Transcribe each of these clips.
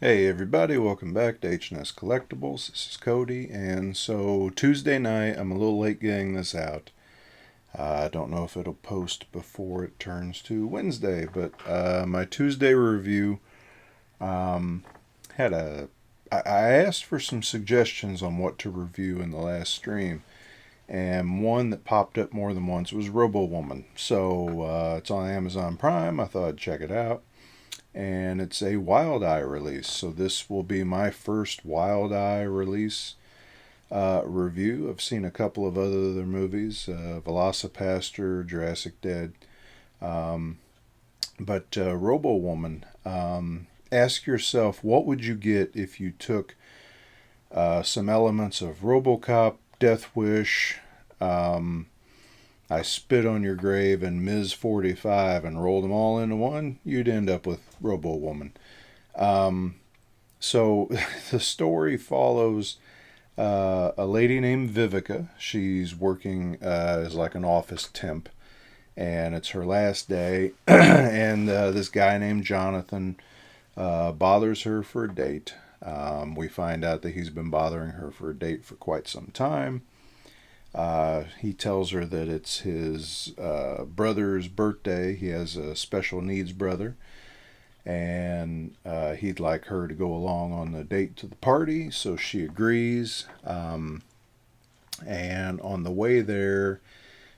Hey everybody, welcome back to H&S Collectibles. This is Cody, and so Tuesday night, I'm a little late getting this out. I don't know if it'll post before it turns to Wednesday, but my Tuesday review um, had a. I asked for some suggestions on what to review in the last stream, and one that popped up more than once was RoboWoman. So it's on Amazon Prime. I thought I'd check it out, and it's a Wild Eye release. So this will be my first Wild Eye release review. I've seen a couple of other movies, Velocipaster, Jurassic Dead, um, but Robo Woman. Ask yourself, what would you get if you took some elements of RoboCop, Death Wish, um, I Spit on Your Grave, and Ms. 45 and rolled them all into one? You'd end up with Robo Woman. Um, so the story follows a lady named Vivica. She's working as like an office temp, and it's her last day. And this guy named Jonathan bothers her for a date. We find out that he's been bothering her for a date for quite some time. He tells her that it's his brother's birthday. He has a special needs brother, and he'd like her to go along on the date to the party, so she agrees. And on the way there,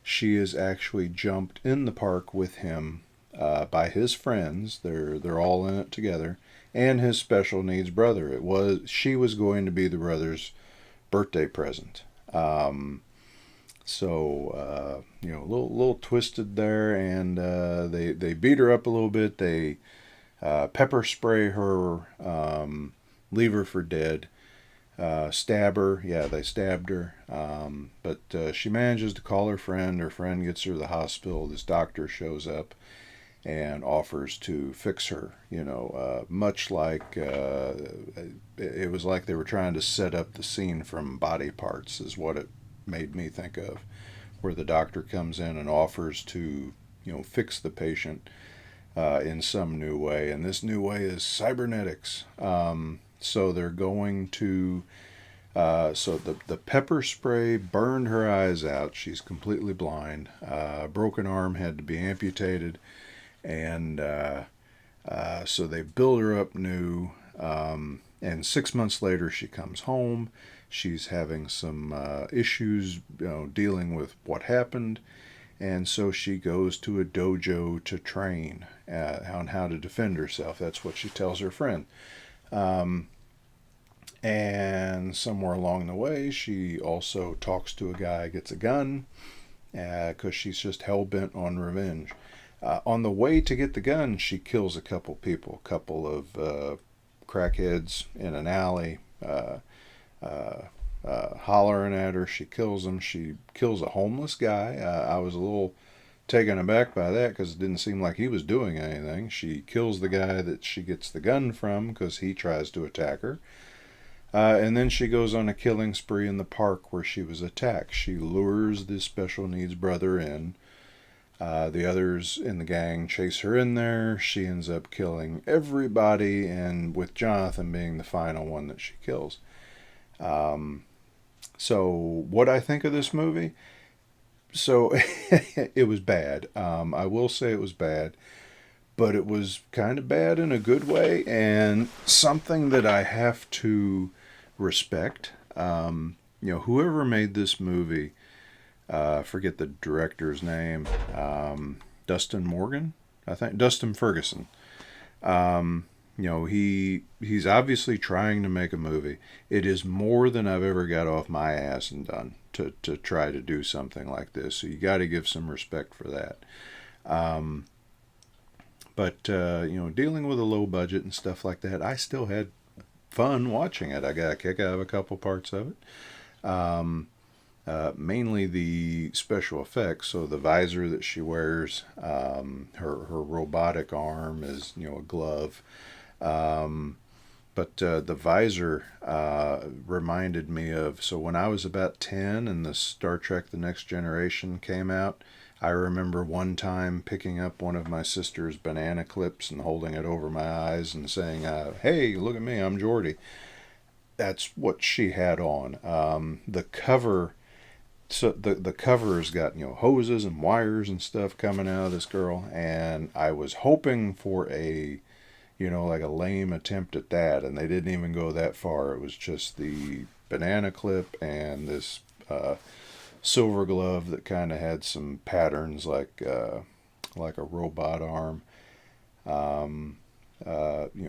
she is actually jumped in the park with him by his friends. They're all in it together, and his special needs brother. She was going to be the brother's birthday present. A little twisted there, and they beat her up a little bit. They pepper spray her, leave her for dead, stab her. Yeah, they stabbed her. But she manages to call her friend. Her friend gets her to the hospital. This doctor shows up and offers to fix her. Much like it was like they were trying to set up the scene from Body Parts, is what it made me think of, where the doctor comes in and offers to, fix the patient in some new way, and this new way is cybernetics. So they're going to. The pepper spray burned her eyes out. She's completely blind. Broken arm had to be amputated, and so they build her up new. And 6 months later, she comes home. She's having some issues, dealing with what happened, and so she goes to a dojo to train on how to defend herself. That's what she tells her friend. Um, and somewhere along the way, she also talks to a guy, gets a gun, because she's just hell bent on revenge. On the way to get the gun, she kills a couple people, a couple of crackheads in an alley. Hollering at her. She kills them. She kills a homeless guy. I was a little taken aback by that because it didn't seem like he was doing anything. She kills the guy that she gets the gun from because he tries to attack her. And then she goes on a killing spree in the park where she was attacked. She lures this special needs brother in. The others in the gang chase her in there. She ends up killing everybody, and with Jonathan being the final one that she kills. Um, so, what I think of this movie? So, it was bad. I will say it was bad, but it was kind of bad in a good way, and something that I have to respect. Whoever made this movie, I forget the director's name, Dustin Morgan, I think, Dustin Ferguson. He's obviously trying to make a movie. It is more than I've ever got off my ass and done to try to do something like this. So you got to give some respect for that. Um, but dealing with a low budget and stuff like that, I still had fun watching it. I got a kick out of a couple parts of it. Mainly the special effects. So the visor that she wears, her robotic arm is a glove. Um, but the visor reminded me of, so when I was about 10 and the Star Trek The Next Generation came out, I remember one time picking up one of my sister's banana clips and holding it over my eyes and saying, "Hey, look at me, I'm Jordy." That's what she had on. The cover, so the cover's got hoses and wires and stuff coming out of this girl, and I was hoping for a like a lame attempt at that, and they didn't even go that far. It was just the banana clip and this silver glove that kind of had some patterns like a robot arm. Um,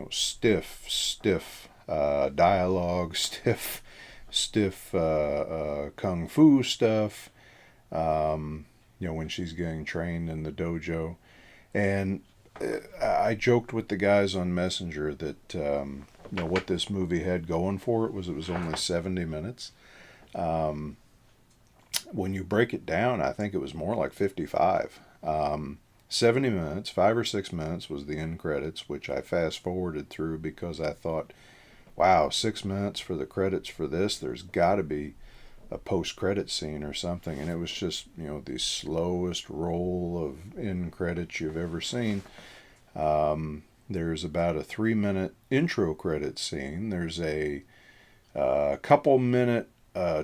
stiff dialogue, stiff kung fu stuff. When she's getting trained in the dojo, and I joked with the guys on Messenger that what this movie had going for it was only 70 minutes. Um, when you break it down, I think it was more like 55. 70 minutes, 5 or 6 minutes was the end credits, which I fast forwarded through because I thought, wow, 6 minutes for the credits for this. There's got to be a post credit scene or something. And it was just, the slowest roll of end credits you've ever seen. There's about a 3 minute intro credit scene. There's a couple minute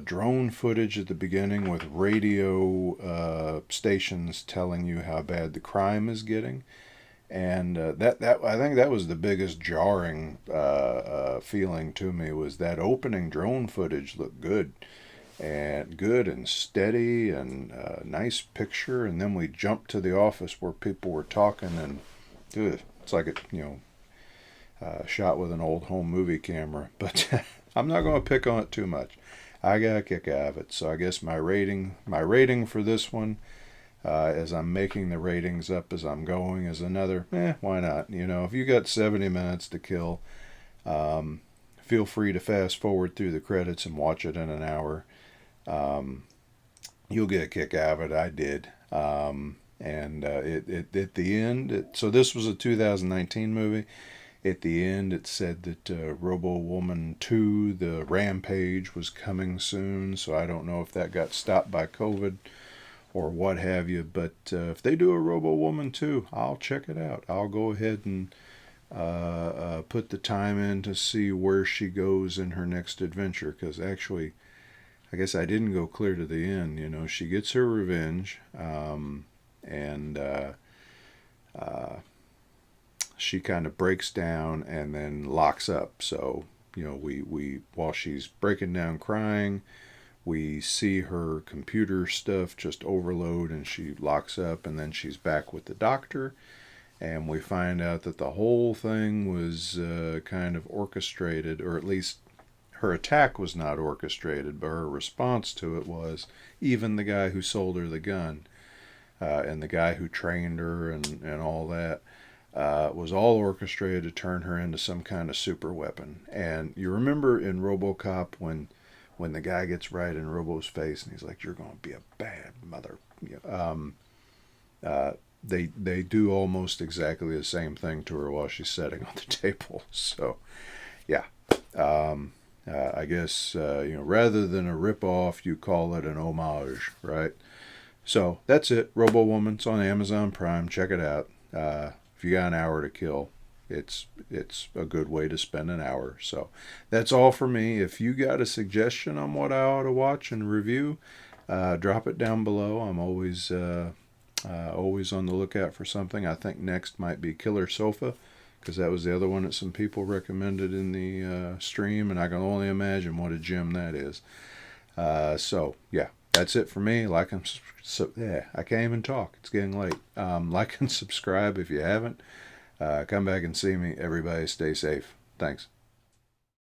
drone footage at the beginning with radio stations telling you how bad the crime is getting, and that I think that was the biggest jarring feeling to me, was that opening drone footage looked good and steady and nice picture, and then we jumped to the office where people were talking, and it's like it shot with an old home movie camera, but I'm not going to pick on it too much. I got a kick out of it. So I guess my rating for this one, as I'm making the ratings up as I'm going, is another, why not? If you got 70 minutes to kill, feel free to fast forward through the credits and watch it in an hour. You'll get a kick out of it. I did. And it at the end, so this was a 2019 movie. At the end, it said that RoboWoman 2, the Rampage, was coming soon. So I don't know if that got stopped by COVID or what have you. But if they do a RoboWoman 2, I'll check it out. I'll go ahead and put the time in to see where she goes in her next adventure. Because actually, I guess I didn't go clear to the end. She gets her revenge. And she kind of breaks down and then locks up. So, we while she's breaking down crying, we see her computer stuff just overload and she locks up, and then she's back with the doctor. And we find out that the whole thing was kind of orchestrated, or at least her attack was not orchestrated, but her response to it was. Even the guy who sold her the gun and the guy who trained her and all that. Was all orchestrated to turn her into some kind of super weapon. And you remember in RoboCop when the guy gets right in Robo's face and he's like, "You're going to be a bad mother." They do almost exactly the same thing to her while she's sitting on the table. So, yeah. I guess rather than a rip-off, you call it an homage, right? So that's it. RoboWoman. It's on Amazon Prime. Check it out. If you got an hour to kill, it's a good way to spend an hour. So that's all for me. If you got a suggestion on what I ought to watch and review, drop it down below. I'm always on the lookout for something. I think next might be Killer Sofa, because that was the other one that some people recommended in the stream, and I can only imagine what a gem that is. So yeah, that's it for me. Like and I can't even talk. It's getting late. Like and subscribe if you haven't. Come back and see me. Everybody stay safe. Thanks.